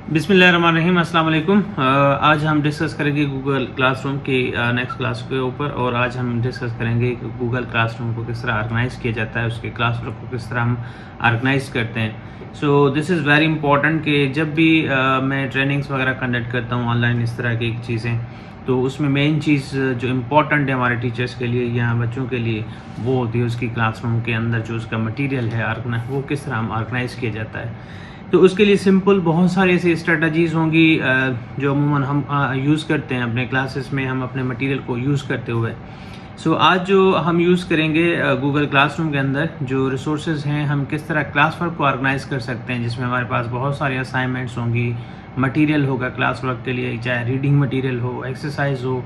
बिस्मिल्लाहिर्रहमानिर्रहीम, अस्सलाम वालेकुम। आज हम डिस्कस करेंगे गूगल क्लासरूम की नेक्स्ट क्लास के ऊपर। और आज हम डिस्कस करेंगे कि गूगल क्लासरूम को किस तरह ऑर्गेनाइज किया जाता है, उसके क्लासरूम को किस तरह हम ऑर्गेनाइज करते हैं। So this is very important कि जब भी मैं ट्रेनिंग्स वगैरह कंडक्ट करता हूँ ऑनलाइन इस तरह की चीज़ें, तो उसमें मेन चीज़ जो इम्पोर्टेंट है हमारे टीचर्स के लिए या बच्चों के लिए, वो होती है उसकी क्लासरूम के अंदर जो उसका मटीरियल है वो किस तरह हम ऑर्गेनाइज किया जाता है। तो उसके लिए सिंपल बहुत सारी ऐसी स्ट्रेटजीज़ होंगी जो अमूमन हम यूज़ करते हैं अपने क्लासेस में, हम अपने मटेरियल को यूज़ करते हुए। सो आज जो हम यूज़ करेंगे गूगल क्लासरूम के अंदर जो रिसोर्सेज हैं, हम किस तरह क्लास वर्क को ऑर्गेनाइज कर सकते हैं, जिसमें हमारे पास बहुत सारी असाइनमेंट्स होंगी, मटेरियल होगा क्लास वर्क के लिए, चाहे रीडिंग मटेरियल हो, एक्सरसाइज हो।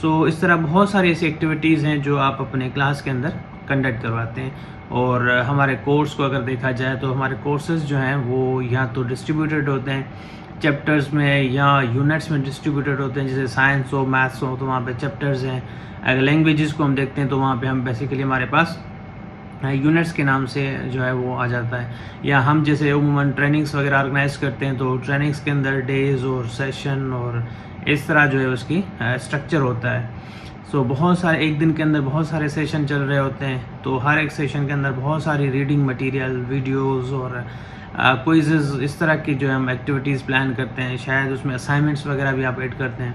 सो इस तरह बहुत सारी ऐसी एक्टिविटीज़ हैं जो आप अपने क्लास के अंदर कंडक्ट करवाते हैं। और हमारे कोर्स को अगर देखा जाए तो हमारे कोर्सेज जो हैं वो या तो डिस्ट्रीब्यूटेड होते हैं चैप्टर्स में या यूनिट्स में डिस्ट्रीब्यूटेड होते हैं। जैसे साइंस हो, मैथ्स हो, तो वहाँ पे चैप्टर्स हैं। अगर लैंग्वेजेस को हम देखते हैं तो वहाँ पे हम बेसिकली हमारे पास यूनिट्स के नाम से जो है वो आ जाता है। या हम जैसे उमूमन ट्रेनिंग्स वगैरह ऑर्गेनाइज करते हैं तो ट्रेनिंग्स के अंदर डेज और सेशन और इस तरह जो है उसकी स्ट्रक्चर होता है। सो बहुत सारे एक दिन के अंदर बहुत सारे सेशन चल रहे होते हैं, तो हर एक सेशन के अंदर बहुत सारी रीडिंग मटेरियल, वीडियोस और क्विज़ेस इस तरह की जो हम एक्टिविटीज़ प्लान करते हैं। शायद उसमें असाइनमेंट्स वगैरह भी आप ऐड करते हैं।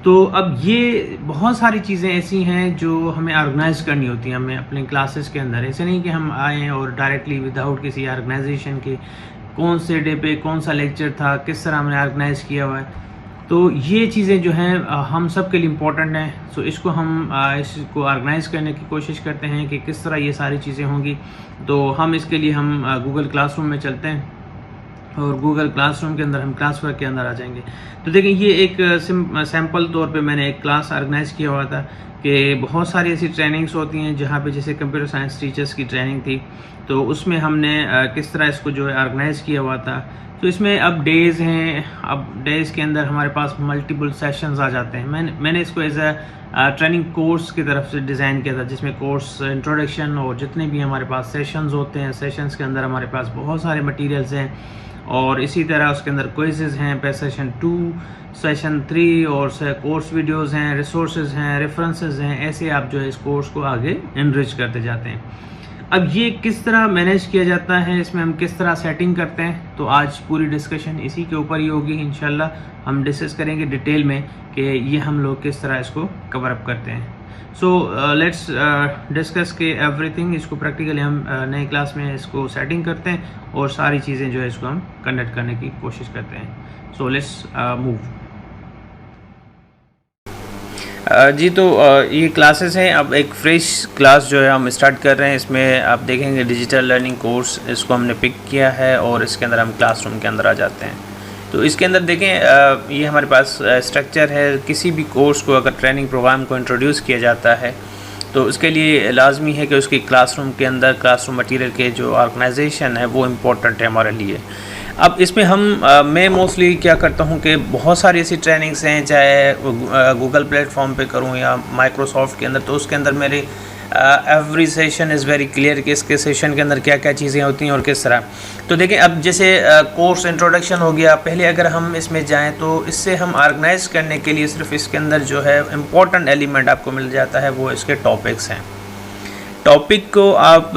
तो अब ये बहुत सारी चीज़ें ऐसी हैं जो हमें ऑर्गेनाइज करनी होती हैं हमें अपने क्लासेस के अंदर। ऐसे नहीं कि हम आएँ और डायरेक्टली विदाउट किसी ऑर्गेनाइजेशन के कौन से डे पे कौन सा लेक्चर था, किस तरह हमने ऑर्गेनाइज किया हुआ है। तो ये चीज़ें जो हैं हम सब के लिए इम्पोर्टेंट हैं। सो इसको हम इसको ऑर्गेनाइज करने की कोशिश करते हैं कि किस तरह ये सारी चीज़ें होंगी। तो हम इसके लिए हम गूगल क्लासरूम में चलते हैं और गूगल क्लासरूम के अंदर हम क्लास वर्क के अंदर आ जाएंगे। तो देखिए, ये एक सैम्पल तौर पे मैंने एक क्लास ऑर्गेनाइज किया हुआ था कि बहुत सारी ऐसी ट्रेनिंग्स होती हैं जहाँ पे जैसे कंप्यूटर साइंस टीचर्स की ट्रेनिंग थी, तो उसमें हमने किस तरह इसको जो है ऑर्गेनाइज किया हुआ था। तो इसमें अब डेज़ हैं, अब डेज़ के अंदर हमारे पास मल्टीपल सेशंस आ जाते हैं। मैंने इसको एज ट्रेनिंग कोर्स की तरफ से डिज़ाइन किया था, जिसमें कोर्स इंट्रोडक्शन और जितने भी हमारे पास सेशंस होते हैं, सेशंस के अंदर हमारे पास बहुत सारे मटेरियल्स हैं। और इसी तरह उसके अंदर क्विज़ेस हैं पे सेशन 2, सेशन 3 और कोर्स वीडियोज़ हैं, रिसोर्सेज हैं, रेफरेंसेस हैं। ऐसे आप जो है इस कोर्स को आगे इनरिच करते जाते हैं। अब ये किस तरह मैनेज किया जाता है, इसमें हम किस तरह सेटिंग करते हैं, तो आज पूरी डिस्कशन इसी के ऊपर ही होगी। इंशाल्लाह हम डिस्कस करेंगे डिटेल में कि ये हम लोग किस तरह इसको कवर अप करते हैं। सो लेट्स डिस्कस के एवरीथिंग। इसको प्रैक्टिकली हम नई क्लास में इसको सेटिंग करते हैं और सारी चीज़ें जो है इसको हम कंडक्ट करने की कोशिश करते हैं। So let's move. जी, तो ये क्लासेस हैं। अब एक फ्रेश क्लास जो है हम स्टार्ट कर रहे हैं। इसमें आप देखेंगे डिजिटल लर्निंग कोर्स, इसको हमने पिक किया है और इसके अंदर हम क्लासरूम के अंदर आ जाते हैं। तो इसके अंदर देखें, ये हमारे पास स्ट्रक्चर है। किसी भी कोर्स को अगर ट्रेनिंग प्रोग्राम को इंट्रोड्यूस किया जाता है तो उसके लिए लाजमी है कि उसकी क्लासरूम के अंदर क्लासरूम मटेरियल के जो ऑर्गेनाइजेशन है वो इम्पोर्टेंट है हमारे लिए। अब इसमें मैं मोस्टली क्या करता हूँ कि बहुत सारी ऐसी ट्रेनिंग्स हैं, चाहे गूगल प्लेटफॉर्म पे करूँ या माइक्रोसॉफ्ट के अंदर, तो उसके अंदर मेरे every session is very clear कि इसके सेशन के अंदर क्या क्या चीज़ें होती हैं और किस तरह। तो देखें, अब जैसे कोर्स इंट्रोडक्शन हो गया, पहले अगर हम इसमें जाएं तो इससे हम ऑर्गेनाइज करने के लिए सिर्फ इसके अंदर जो है इम्पोर्टेंट एलिमेंट आपको मिल जाता है, वो इसके टॉपिक्स हैं। टॉपिक को आप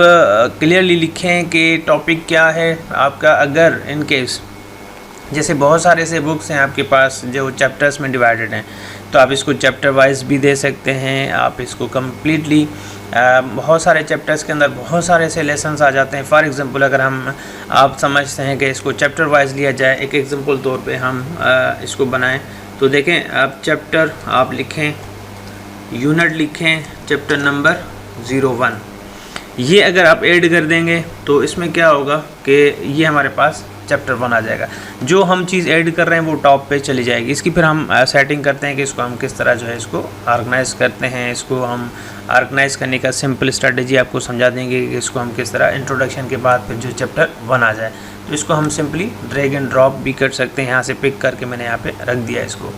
क्लियरली लिखें कि टॉपिक क्या है आपका। अगर इन केस जैसे बहुत सारे ऐसे बुक्स हैं आपके पास जो चैप्टर्स में डिवाइडेड हैं, तो आप इसको चैप्टर वाइज भी दे सकते हैं। आप इसको कम्प्लीटली बहुत सारे चैप्टर्स के अंदर बहुत सारे ऐसे लेसन्स आ जाते हैं। फॉर एग्ज़ाम्पल, अगर आप समझते हैं कि इसको चैप्टर वाइज लिया जाए, एक एग्जांपल तौर पे हम इसको बनाएं, तो देखें, आप चैप्टर आप लिखें, यूनिट लिखें, चैप्टर नंबर 01। ये अगर आप ऐड कर देंगे तो इसमें क्या होगा कि ये हमारे पास चैप्टर 1 आ जाएगा। जो हम चीज़ ऐड कर रहे हैं वो टॉप पे चली जाएगी। इसकी फिर हम सेटिंग करते हैं कि इसको हम किस तरह जो है इसको ऑर्गेनाइज करते हैं। इसको हम ऑर्गेनाइज करने का सिंपल स्ट्रेटजी आपको समझा देंगे कि इसको हम किस तरह इंट्रोडक्शन के बाद फिर जो चैप्टर 1 आ जाए, तो इसको हम सिंपली ड्रैग एंड ड्रॉप भी कर सकते हैं। यहाँ से पिक करके मैंने यहाँ पे रख दिया इसको।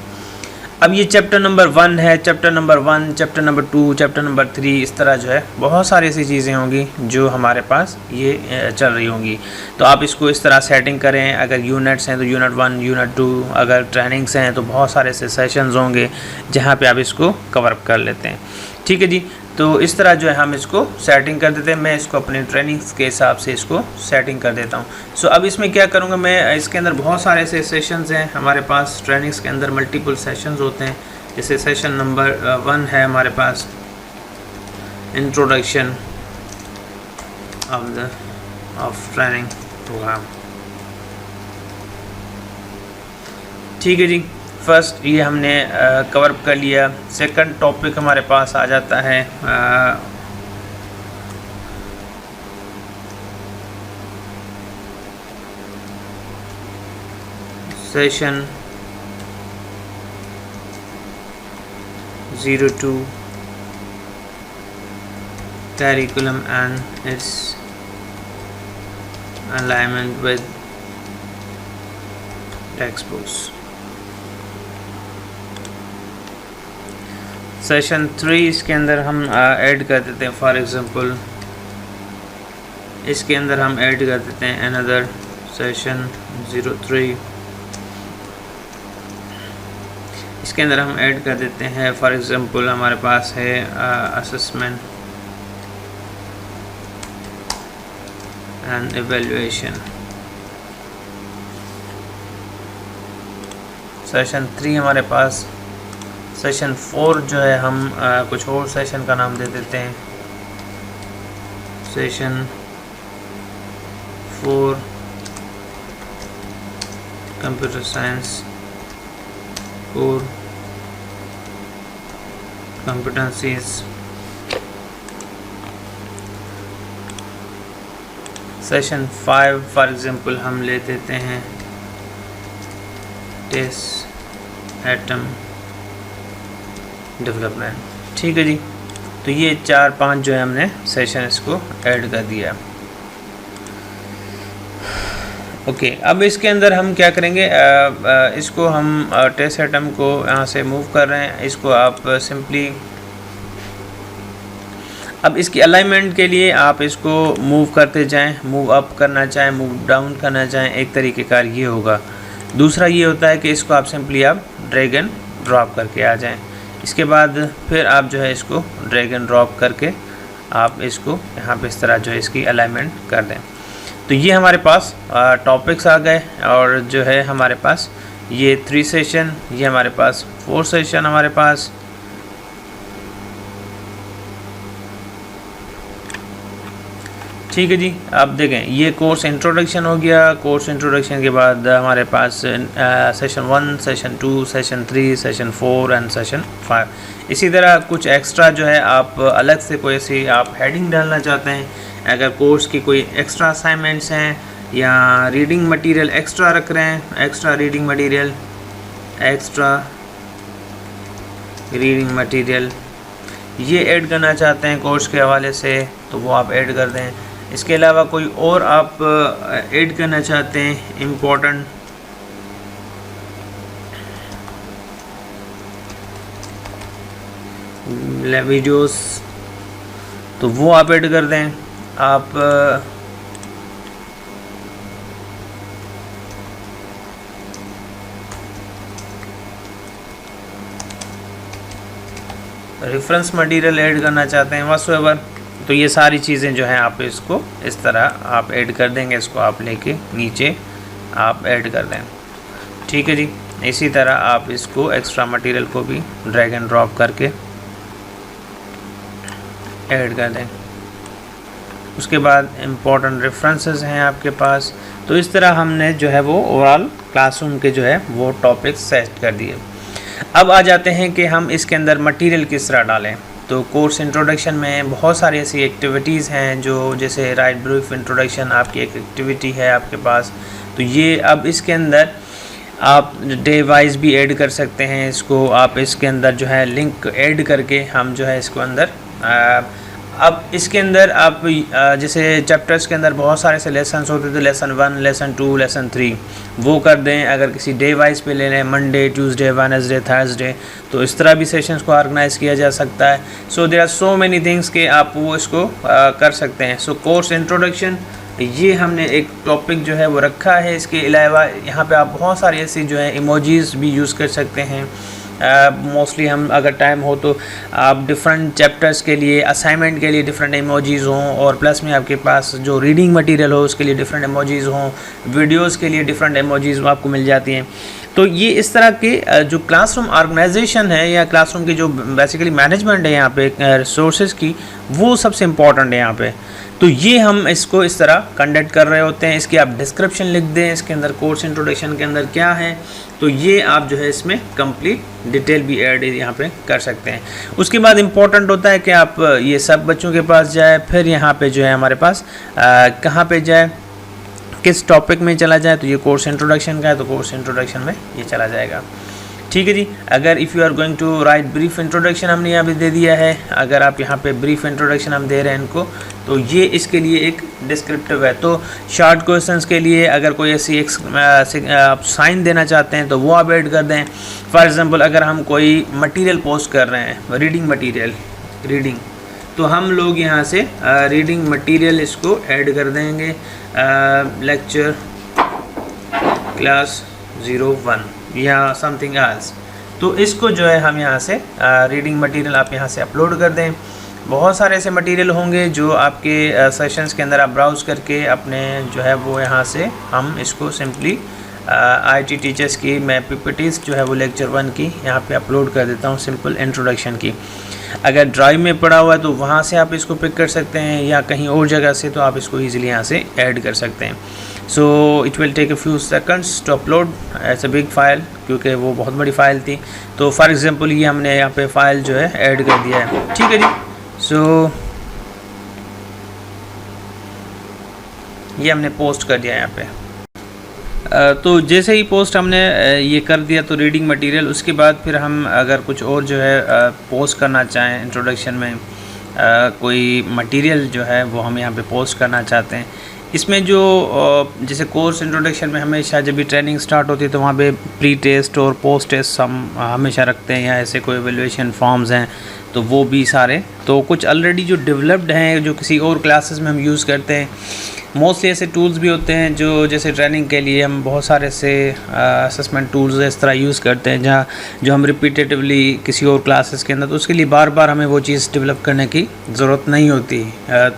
अब ये चैप्टर नंबर 1 है, chapter number 1, chapter number 2, chapter number 3, इस तरह जो है बहुत सारी ऐसी चीज़ें होंगी जो हमारे पास ये चल रही होंगी। तो आप इसको इस तरह सेटिंग करें। अगर यूनिट्स हैं तो यूनिट 1, यूनिट 2, अगर ट्रेनिंग्स हैं तो बहुत सारे ऐसे सेशंस होंगे जहाँ पे आप इसको कवर अप कर लेते हैं। ठीक है जी, तो इस तरह जो है हम इसको सेटिंग कर देते हैं। मैं इसको अपनी ट्रेनिंग्स के हिसाब से इसको सेटिंग कर देता हूँ। सो अब इसमें क्या करूँगा मैं, इसके अंदर बहुत सारे ऐसे सेशंस हैं हमारे पास। ट्रेनिंग्स के अंदर मल्टीपल सेशंस होते हैं। जैसे सेशन नंबर 1 है हमारे पास इंट्रोडक्शन ऑफ ट्रेनिंग प्रोग्राम। ठीक है जी, फर्स्ट ये हमने कवर कर लिया। सेकंड टॉपिक हमारे पास आ जाता है session 02 curriculum and its alignment with textbooks। Session 3 इसके अंदर हम ऐड कर देते हैं। फॉर एग्जांपल इसके अंदर हम ऐड कर देते हैं अनदर सेशन 03। इसके अंदर हम ऐड कर देते हैं फॉर एग्जांपल हमारे पास है असेसमेंट एंड एवेल्युएशन। सेशन 3 हमारे पास। सेशन 4 जो है हम कुछ और सेशन का नाम दे देते हैं। Session 4 computer science core competencies। Session 5 for example हम ले देते हैं टेस्ट एटम डेवलपमेंट। ठीक है जी, तो ये 4-5 जो है हमने सेशन इसको ऐड कर दिया। ओके, अब इसके अंदर हम क्या करेंगे, इसको हम टेस्ट एटम को यहाँ से मूव कर रहे हैं। इसको आप सिंपली अब इसकी अलाइनमेंट के लिए आप इसको मूव करते जाएं। मूव अप करना चाहें, मूव डाउन करना चाहें, एक तरीक़ेकार ये होगा। दूसरा ये होता है कि इसको आप सिंपली आप ड्रैग एंड ड्रॉप करके आ जाएं। इसके बाद फिर आप जो है इसको ड्रैग एंड ड्रॉप करके आप इसको यहाँ पे इस तरह जो है इसकी अलाइनमेंट कर दें। तो ये हमारे पास टॉपिक्स आ गए और जो है हमारे पास ये 3 सेशन, ये हमारे पास 4 सेशन हमारे पास। ठीक है जी, आप देखें ये कोर्स इंट्रोडक्शन हो गया। कोर्स इंट्रोडक्शन के बाद हमारे पास session 1, session 2, session 3, session 4 and session 5। इसी तरह कुछ एक्स्ट्रा जो है आप अलग से कोई ऐसी आप हेडिंग डालना चाहते हैं, अगर कोर्स की कोई एक्स्ट्रा असाइनमेंट्स हैं या रीडिंग मटेरियल एक्स्ट्रा रख रहे हैं, एक्स्ट्रा रीडिंग मटेरियल ये ऐड करना चाहते हैं कोर्स के हवाले से, तो वो आप ऐड कर दें। इसके अलावा कोई और आप ऐड करना चाहते हैं इम्पोर्टेंट वीडियोस, तो वो आप ऐड कर दें। आप रेफरेंस मटेरियल ऐड करना चाहते हैं व्हाटसोएवर, तो ये सारी चीज़ें जो हैं आप इसको इस तरह आप ऐड कर देंगे। इसको आप लेके नीचे आप ऐड कर दें। ठीक है जी, इसी तरह आप इसको एक्स्ट्रा मटेरियल को भी ड्रैग एंड ड्रॉप करके ऐड कर दें। उसके बाद इम्पोर्टेंट रेफरेंसेस हैं आपके पास। तो इस तरह हमने जो है वो ओवरऑल क्लासरूम के जो है वो टॉपिक्स सेट कर दिए। अब आ जाते हैं कि हम इसके अंदर मटेरियल किस तरह डालें। तो कोर्स इंट्रोडक्शन में बहुत सारी ऐसी एक्टिविटीज़ हैं जो जैसे राइट ब्रीफ इंट्रोडक्शन आपकी एक एक्टिविटी है आपके पास, तो ये अब इसके अंदर आप डे वाइज भी ऐड कर सकते हैं। इसको आप इसके अंदर जो है लिंक ऐड करके हम जो है इसको अंदर अब इसके अंदर आप जैसे चैप्टर्स के अंदर बहुत सारे से लेसन्स होते थे, लेसन 1, लेसन 2, लेसन 3 वो कर दें। अगर किसी डे वाइज पे ले लें, मंडे, ट्यूसडे, वेडनेसडे, थर्सडे, तो इस तरह भी सेशंस को ऑर्गेनाइज़ किया जा सकता है। So there are so many things कि आप वो इसको कर सकते हैं। सो कोर्स इंट्रोडक्शन, ये हमने एक टॉपिक जो है वो रखा है। इसके अलावा यहाँ पे आप बहुत सारी ऐसी जो है इमोजीज़ भी यूज़ कर सकते हैं। मोस्टली हम अगर टाइम हो तो आप डिफरेंट चैप्टर्स के लिए, असाइनमेंट के लिए डिफरेंट इमोजीज़ हों, और प्लस में आपके पास जो रीडिंग मटेरियल हो उसके लिए डिफरेंट इमोजीज़ हों, वीडियोस के लिए डिफरेंट इमोजीज़ आपको मिल जाती हैं। तो ये इस तरह के जो क्लासरूम ऑर्गेनाइजेशन है या क्लासरूम की जो बेसिकली मैनेजमेंट है यहाँ पे रिसोर्सेज की, वो सबसे इम्पॉर्टेंट है यहाँ पे। तो ये हम इसको इस तरह कंडक्ट कर रहे होते हैं। इसकी आप डिस्क्रिप्शन लिख दें, इसके अंदर कोर्स इंट्रोडक्शन के अंदर क्या है, तो ये आप जो है इसमें कंप्लीट डिटेल भी ऐड यहाँ पे कर सकते हैं। उसके बाद इम्पॉर्टेंट होता है कि आप ये सब बच्चों के पास जाए, फिर यहाँ पे जो है हमारे पास कहाँ पे जाए, किस टॉपिक में चला जाए। तो ये कोर्स इंट्रोडक्शन का है, तो कोर्स इंट्रोडक्शन में ये चला जाएगा। ठीक है जी। अगर if you are going to write brief introduction, हमने यहाँ पे दे दिया है। अगर आप यहाँ पे ब्रीफ इंट्रोडक्शन हम दे रहे हैं इनको, तो ये इसके लिए एक डिस्क्रिप्टिव है। तो शॉर्ट क्वेश्चंस के लिए अगर कोई ऐसी आप साइन देना चाहते हैं तो वो आप ऐड कर दें। फॉर एग्जांपल अगर हम कोई मटेरियल पोस्ट कर रहे हैं, रीडिंग मटेरियल, तो हम लोग यहाँ से रीडिंग मटेरियल इसको ऐड कर देंगे, लेक्चर क्लास 01 या समथिंग एल्स। तो इसको जो है हम यहाँ से रीडिंग मटेरियल आप यहाँ से अपलोड कर दें। बहुत सारे ऐसे मटेरियल होंगे जो आपके सेशंस के अंदर आप ब्राउज़ करके अपने जो है वो यहाँ से हम इसको सिंपली आईटी टीचर्स की मैं पीपीटीज जो है वो लेक्चर 1 की यहाँ पे अपलोड कर देता हूँ, सिंपल इंट्रोडक्शन की। अगर ड्राइव में पड़ा हुआ है तो वहाँ से आप इसको पिक कर सकते हैं, या कहीं और जगह से तो आप इसको ईजिली यहाँ से ऐड कर सकते हैं। So it will take a few seconds to upload as a big file, क्योंकि वो बहुत बड़ी फ़ाइल थी। तो फॉर एग्जांपल ये हमने यहाँ पे फाइल जो है ऐड कर दिया है। ठीक है जी। सो ये हमने पोस्ट कर दिया यहाँ पे। तो जैसे ही पोस्ट हमने ये कर दिया तो रीडिंग मटेरियल, उसके बाद फिर हम अगर कुछ और जो है पोस्ट करना चाहें इंट्रोडक्शन में, कोई मटेरियल जो है वो हम यहाँ पे पोस्ट करना चाहते हैं। इसमें जो जैसे कोर्स इंट्रोडक्शन में हमेशा जब भी ट्रेनिंग स्टार्ट होती है तो वहाँ पे प्री टेस्ट और पोस्ट टेस्ट हम हमेशा रखते हैं, या ऐसे कोई एवेल्यूएशन फॉर्म्स हैं तो वो भी सारे, तो कुछ ऑलरेडी जो डेवलप्ड हैं जो किसी और क्लासेस में हम यूज़ करते हैं। मोस्टली ऐसे टूल्स भी होते हैं जो जैसे ट्रेनिंग के लिए हम बहुत सारे से असेसमेंट टूल्स इस तरह यूज़ करते हैं, जहाँ जो हम रिपीटेटिवली किसी और क्लासेस के अंदर, तो उसके लिए बार बार हमें वो चीज़ डेवलप करने की ज़रूरत नहीं होती।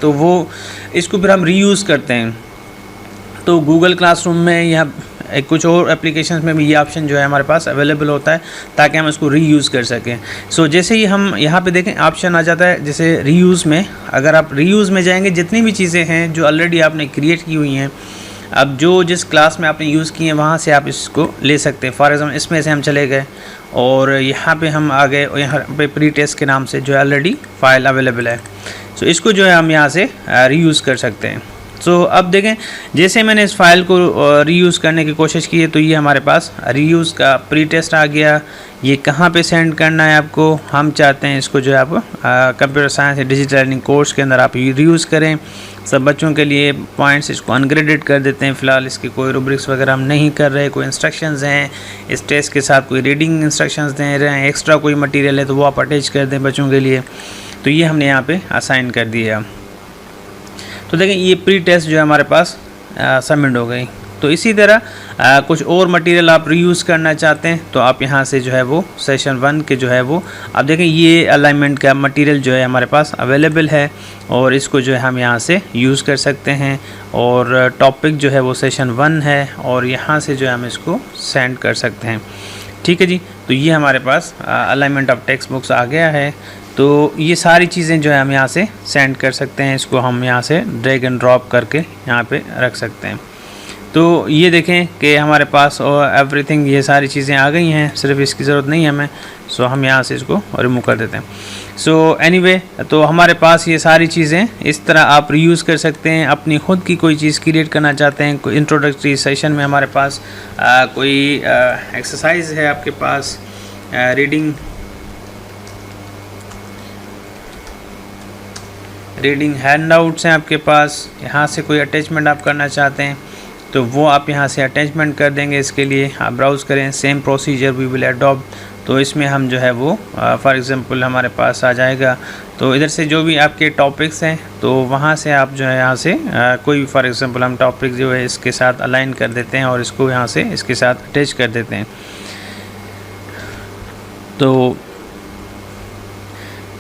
तो वो इसको फिर हम रीयूज़ करते हैं। तो गूगल क्लासरूम में या कुछ और एप्लीकेशंस में भी ये ऑप्शन जो है हमारे पास अवेलेबल होता है, ताकि हम इसको रीयूज़ कर सकें। सो जैसे ही हम यहाँ पे देखें ऑप्शन आ जाता है जैसे रीयूज़ में, अगर आप रीयूज़ में जाएंगे जितनी भी चीज़ें हैं जो ऑलरेडी आपने क्रिएट की हुई हैं, अब जो जिस क्लास में आपने यूज़ की हैं वहाँ से आप इसको ले सकते हैं। फॉर एग्जाम्पल इसमें से हम चले गए और यहाँ पे हम आ गए, यहाँ पे प्री टेस्ट के नाम से जो है ऑलरेडी फ़ाइल अवेलेबल है। सो इसको जो है हम यहाँ से रीयूज़ कर सकते हैं। सो अब देखें जैसे मैंने इस फाइल को रीयूज़ करने की कोशिश की है तो ये हमारे पास रीयूज़ का प्री टेस्ट आ गया। ये कहाँ पे सेंड करना है आपको, हम चाहते हैं इसको जो है आप कंप्यूटर साइंस या डिजिटल लर्निंग कोर्स के अंदर आप रीयूज़ करें। सब बच्चों के लिए पॉइंट्स इसको अनग्रेडेड कर देते हैं। फ़िलहाल इसके कोई रूब्रिक्स वगैरह हम नहीं कर रहे, कोई इंस्ट्रक्शंस हैं इस टेस्ट के साथ, कोई रीडिंग इंस्ट्रक्शंस दे रहे हैं, एक्स्ट्रा कोई मटेरियल है तो वो आप अटैच कर दें बच्चों के लिए। तो ये हमने यहाँ पे असाइन कर दिया। तो देखें ये प्री टेस्ट जो है हमारे पास सबमिट हो गई। तो इसी तरह कुछ और मटेरियल आप रीयूज़ करना चाहते हैं तो आप यहाँ से जो है वो सेशन 1 के जो है वो आप देखें ये अलाइनमेंट का मटेरियल जो है हमारे पास अवेलेबल है, और इसको जो है हम यहाँ से यूज़ कर सकते हैं। और टॉपिक जो है वो सेशन 1 है, और यहाँ से जो है हम इसको सेंड कर सकते हैं। ठीक है जी। तो ये हमारे पास अलाइनमेंट ऑफ टेक्स्ट बुक्स आ गया है। तो ये सारी चीज़ें जो है हम यहाँ से सेंड कर सकते हैं। इसको हम यहाँ से ड्रैग एंड ड्रॉप करके यहाँ पे रख सकते हैं। तो ये देखें कि हमारे पास एवरीथिंग ये सारी चीज़ें आ गई हैं, सिर्फ इसकी ज़रूरत नहीं है हमें। सो हम यहाँ से इसको रिमूव कर देते हैं। सो एनीवे तो हमारे पास ये सारी चीज़ें इस तरह आप रीयूज़ कर सकते हैं। अपनी ख़ुद की कोई चीज़ क्रिएट करना चाहते हैं, कोई इंट्रोडक्टरी सेशन में हमारे पास कोई एक्सरसाइज है आपके पास, रीडिंग हैंडआउट्स हैं आपके पास। यहाँ से कोई अटैचमेंट आप करना चाहते हैं तो वो आप यहाँ से अटैचमेंट कर देंगे। इसके लिए आप ब्राउज़ करें, same procedure we will adopt. तो इसमें हम जो है वो फॉर एग्ज़ाम्पल हमारे पास आ जाएगा। तो इधर से जो भी आपके टॉपिक्स हैं तो वहाँ से आप जो है यहाँ से कोई फॉर एग्ज़ाम्पल हम टॉपिक जो है इसके साथ अलाइन कर देते हैं और इसको यहाँ से इसके साथ अटैच कर देते हैं। तो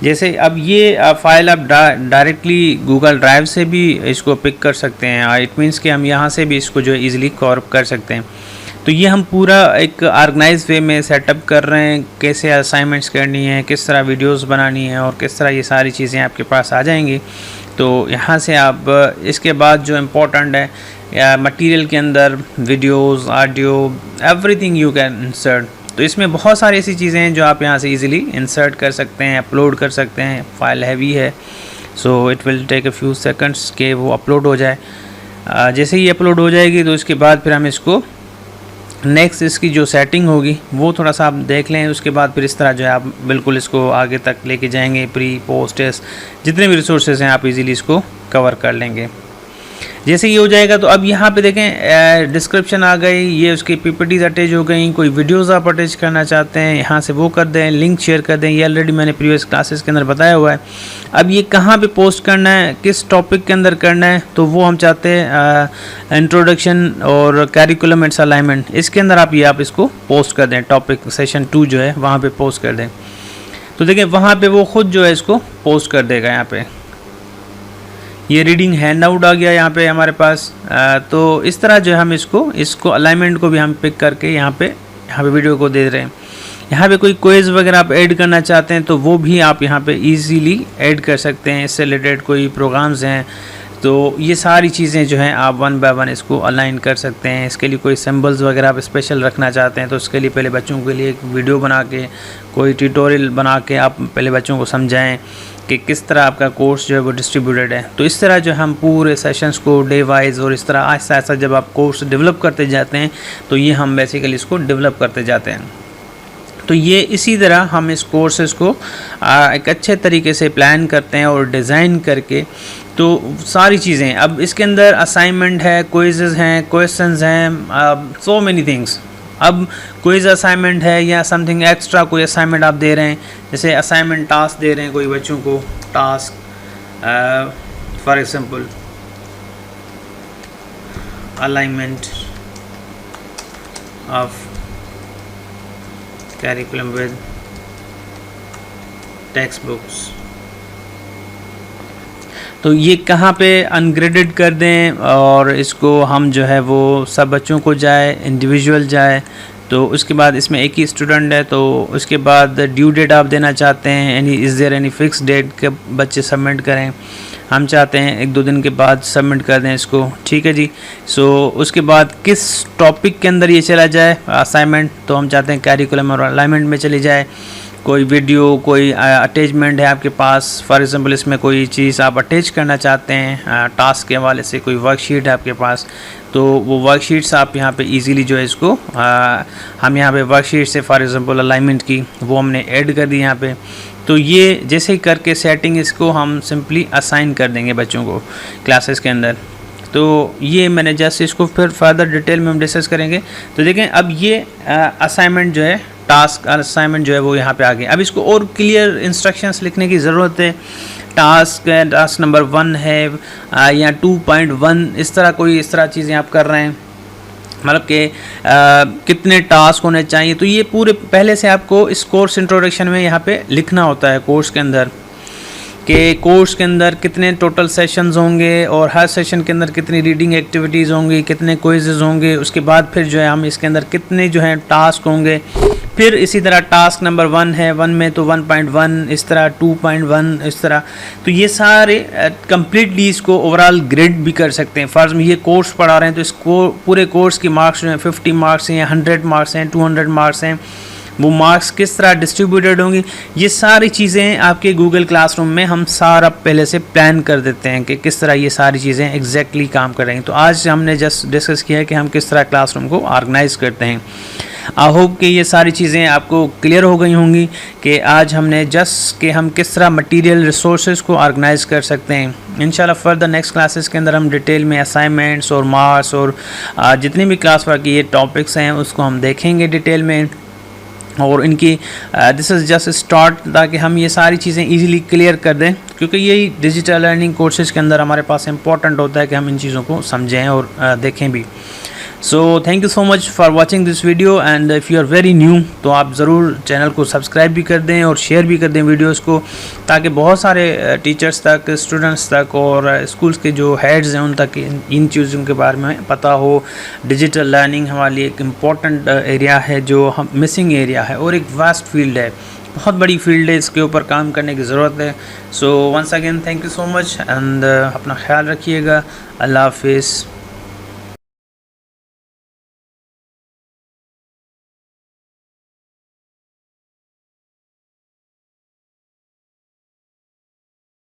जैसे अब ये फाइल आप डायरेक्टली गूगल ड्राइव से भी इसको पिक कर सकते हैं। इट मीन्स कि हम यहाँ से भी इसको जो है ईज़िली कॉर्प कर सकते हैं। तो ये हम पूरा एक ऑर्गेनाइज वे में सेटअप कर रहे हैं, कैसे असाइनमेंट्स करनी है, किस तरह वीडियोस बनानी है और किस तरह ये सारी चीज़ें आपके पास आ जाएंगी। तो यहाँ से आप इसके बाद जो इम्पोर्टेंट है या मटेरियल के अंदर videos, audio, everything you can insert. तो इसमें बहुत सारी ऐसी चीज़ें हैं जो आप यहाँ से इजीली इंसर्ट कर सकते हैं, अपलोड कर सकते हैं। फाइल हैवी है, so it will take a few seconds के वो अपलोड हो जाए। जैसे ही अपलोड हो जाएगी तो उसके बाद फिर हम इसको नेक्स्ट इसकी जो सेटिंग होगी वो थोड़ा सा आप देख लें। उसके बाद फिर इस तरह जो है आप बिल्कुल इसको आगे तक लेके जाएंगे। प्री, पोस्ट, टेस्ट जितने भी रिसोर्सेज हैं आप इजीली इसको कवर कर लेंगे। जैसे ये हो जाएगा तो अब यहाँ पे देखें डिस्क्रिप्शन आ गई, ये उसकी पीपीटीज अटैच हो गई। कोई वीडियोस आप अटैच करना चाहते हैं यहाँ से वो कर दें, लिंक शेयर कर दें। ये ऑलरेडी मैंने प्रीवियस क्लासेस के अंदर बताया हुआ है। अब ये कहाँ पे पोस्ट करना है, किस टॉपिक के अंदर करना है, तो वो हम चाहते हैं इंट्रोडक्शन और कैरिकुलम एंड अलाइनमेंट, इसके अंदर आप इसको पोस्ट कर दें। टॉपिक सेशन 2 जो है वहाँ पर पोस्ट कर दें। तो देखिए वहाँ पर वो खुद जो है इसको पोस्ट कर देगा। यहाँ पर ये रीडिंग हैंडआउट आ गया यहाँ पे हमारे पास। तो इस तरह जो है हम इसको अलाइनमेंट को भी हम पिक करके यहाँ पे वीडियो को दे रहे हैं। यहाँ पे कोई क्विज़ वगैरह आप ऐड करना चाहते हैं तो वो भी आप यहाँ पे इजीली ऐड कर सकते हैं। इससे रिलेटेड कोई प्रोग्राम्स हैं तो ये सारी चीज़ें जो हैं आप 1 बाय 1 इसको अलाइन कर सकते हैं। इसके लिए कोई सिंबल्स वगैरह आप स्पेशल रखना चाहते हैं तो उसके लिए पहले बच्चों के लिए एक वीडियो बना के, कोई ट्यूटोरियल बना के आप पहले बच्चों को समझाएं कि किस तरह आपका कोर्स जो है वो डिस्ट्रीब्यूटेड है। तो इस तरह जो हम पूरे सेशंस को डे वाइज और इस तरह आहिस्ता आहिस्ता जब आप कोर्स डेवलप करते जाते हैं तो ये हम बेसिकली इसको डेवलप करते जाते हैं। तो ये इसी तरह हम इस कोर्सेज़ को एक अच्छे तरीके से प्लान करते हैं और डिज़ाइन करके। तो सारी चीज़ें अब इसके अंदर असाइनमेंट है, क्विज़ेस हैं, क्वेश्चंस हैं, सो मेनी थिंग्स। अब क्विज़ असाइनमेंट है या समथिंग एक्स्ट्रा कोई असाइनमेंट आप दे रहे हैं, जैसे असाइनमेंट टास्क दे रहे हैं कोई बच्चों को, task for example alignment of curriculum with text books. तो ये कहाँ पे अनग्रेडेड कर दें और इसको हम जो है वो सब बच्चों को जाए, इंडिविजुअल जाए। तो उसके बाद इसमें एक ही स्टूडेंट है तो उसके बाद ड्यू डेट आप देना चाहते हैं, is there any fix date के बच्चे सबमिट करें। हम चाहते हैं 1-2 दिन के बाद सबमिट कर दें इसको, ठीक है जी। सो उसके बाद किस टॉपिक के अंदर ये चला जाए असाइनमेंट, तो हम चाहते हैं कैरिकुलम और अलाइनमेंट में चली जाए। कोई वीडियो, कोई अटैचमेंट है आपके पास, फॉर एग्जांपल इसमें कोई चीज़ आप अटैच करना चाहते हैं टास्क के हवाले से, कोई वर्कशीट है आपके पास, तो वो वर्कशीट्स आप यहाँ पे इजीली जो है इसको हम यहाँ पे वर्कशीट से फॉर एग्जांपल अलाइनमेंट की वो हमने ऐड कर दी यहाँ पे। तो ये जैसे ही करके सेटिंग इसको हम सिंपली असाइन कर देंगे बच्चों को क्लासेस के अंदर। तो ये मैंने जस्ट इसको फिर फर्दर डिटेल में हम डिस्कस करेंगे। तो देखें अब ये असाइनमेंट जो है, टास्क असाइनमेंट जो है वो यहाँ पे आ गया। अब इसको और क्लियर इंस्ट्रक्शंस लिखने की ज़रूरत है। टास्क नंबर 1 है या 2.1 इस तरह चीज़ें आप कर रहे हैं, मतलब कि कितने टास्क होने चाहिए। तो ये पूरे पहले से आपको इस कोर्स इंट्रोडक्शन में यहाँ पे लिखना होता है कोर्स के अंदर कि कोर्स के अंदर कितने टोटल सेशंस होंगे और हर सेशन के अंदर कितनी रीडिंग एक्टिविटीज़ होंगी, कितने क्विज़ेस होंगे। उसके बाद फिर जो है हम इसके अंदर कितने जो हैं टास्क होंगे। फिर इसी तरह टास्क नंबर 1 है, 1 में तो 1.1 इस तरह, 2.1 इस तरह। तो ये सारे कम्प्लीटली इसको ओवरऑल ग्रेड भी कर सकते हैं। फर्ज में ये कोर्स पढ़ा रहे हैं तो इसको पूरे कोर्स की मार्क्स जो हैं 50 मार्क्स हैं, 100 मार्क्स हैं, 200 मार्क्स हैं, वो मार्क्स किस तरह डिस्ट्रीब्यूटेड होंगी। ये सारी चीज़ें आपके गूगल क्लासरूम में हम सारा पहले से प्लान कर देते हैं कि किस तरह ये सारी चीज़ें एग्जैक्टली काम करेंगी। तो आज हमने जस्ट डिस्कस किया है कि हम किस तरह क्लासरूम को ऑर्गेनाइज करते हैं। आई होप कि ये सारी चीज़ें आपको क्लियर हो गई होंगी कि आज हमने जस्ट कि हम किस तरह मटेरियल रिसोर्सेज को ऑर्गेनाइज कर सकते हैं। इंशाल्लाह फर्दर नेक्स्ट क्लासेस के अंदर हम डिटेल में असाइनमेंट्स और मार्क्स और जितने भी क्लास वर्क की ये टॉपिक्स हैं उसको हम देखेंगे डिटेल में, और इनकी दिस इज़ जस्ट स्टार्ट, ताकि हम ये सारी चीज़ें इजीली क्लियर कर दें, क्योंकि यही डिजिटल लर्निंग कोर्सेज के अंदर हमारे पास इंपॉर्टेंट होता है कि हम इन चीज़ों को समझें और देखें भी। So thank you so much for watching this video, and if you are very new तो आप ज़रूर चैनल को सब्सक्राइब भी कर दें और शेयर भी कर दें वीडियोस को, ताकि बहुत सारे टीचर्स तक, स्टूडेंट्स तक और स्कूल्स के जो हेड्स हैं उन तक इन चीज़ों के बारे में पता हो। डिजिटल लर्निंग हमारे लिए एक इम्पॉर्टेंट एरिया है, जो हम मिसिंग एरिया है और एक वास्ट फील्ड है, बहुत बड़ी फील्ड है, इसके ऊपर काम करने की ज़रूरत है। So once again thank you so much, and अपना ख्याल रखिएगा। अल्लाह हाफिज़।